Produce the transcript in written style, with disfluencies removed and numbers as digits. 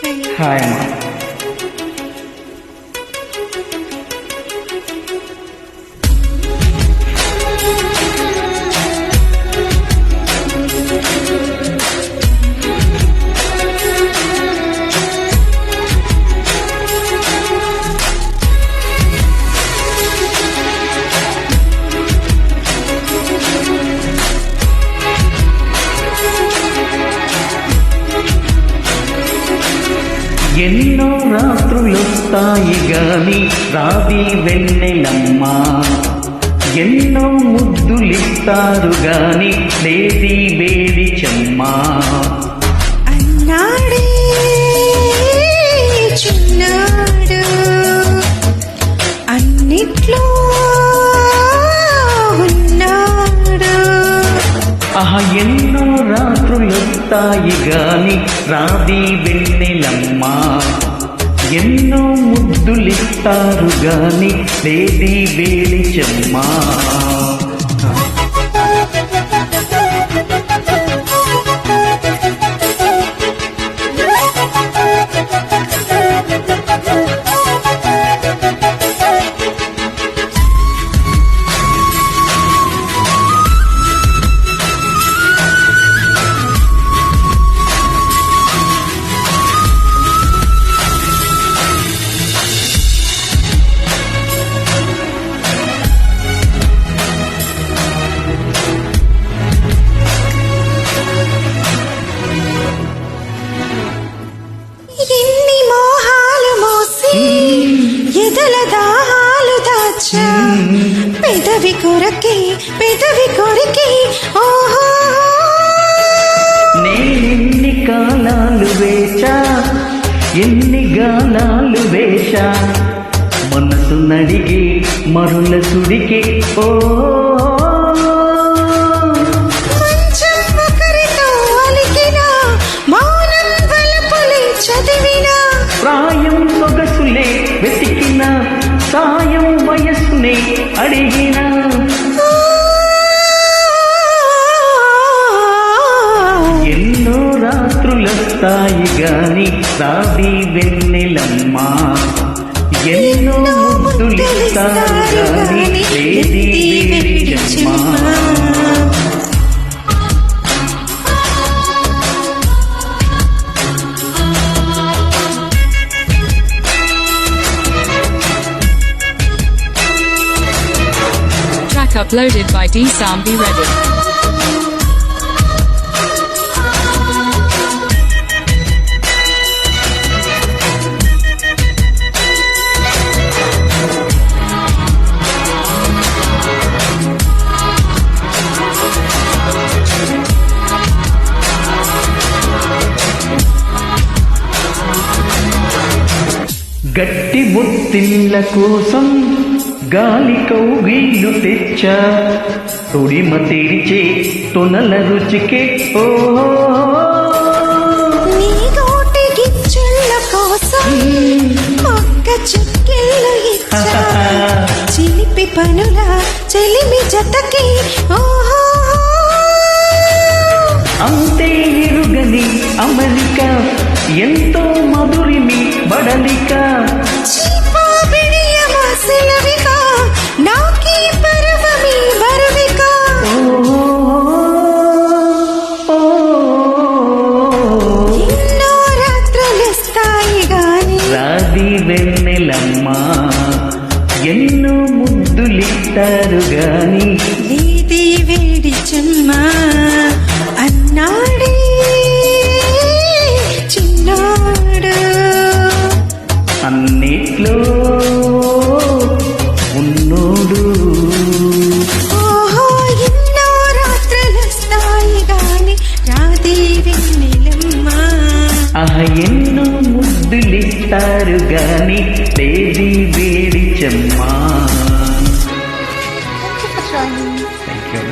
Hi అమ్మా. ఎన్నో రాత్రులొస్తాయి గాని రావి వెన్నెలమ్మా, ఎన్నో ముద్దులిస్తారు గాని లేది వేడి చెమ్మా. అన్నాడే చిన్నాడు అన్నిట్లో ఉన్నాడు. ఆహా ఎన్నో రాత్రులొస్తాయి గాని రావి వెన్నెలమ్మా, ఎన్నో ముద్దులిస్తారు గాని లేది వేడి చెమ్మా. ఎన్ని మోహాలు మోసి ఎదల దాహాలు దాచా, పెదవి కొరకే ఓహో. నేనెన్ని కాలాలు వేచా, ఎన్ని గాలాలు వేశా, మనసు నడిగి మరుల సుడికి ఓ. ప్రాయం సొగసులే వెతికిన, సాయం వయస్సునే అడిగిన. ఎన్నో రాత్రులొస్తాయి గాని రావి వెన్నెలమ్మా, ఎన్నో ముద్దులిస్తారు గాని లేది వేడి చెమ్మా. Uploaded by D-Sam. Be ready. గట్టి బొత్తిళ్ళ కోసం గాలి కౌగిళ్ళు తెచ్చా, తొడిమ తెరిచే తొనల రుచికే ఓ. నీ తోటి గిచ్చుళ్ళ కోసం ఒక్క చుక్కిళ్ళు ఇచ్చా, చిలిపి పనుల చెలిమి జతకి ఓహో. అంతే ఎరుగని అమరిక, ఎంతో మధురిమి బడలిక. రావి వెన్నెలమ్మా, ఎన్నో ముద్దులిస్తారు గాని లేది వేడి చెమ్మా. అన్నాడే చిన్నాడు అన్నిట్లో ఉన్నోడు. ఓహో ఎన్నో రాత్రులొస్తాయి గాని రాది వెన్నెలమ్మా. ఆహా ఎన్నో ముద్దులిస్తారు గాని లేది వేడి చెమ్మా. Thank you.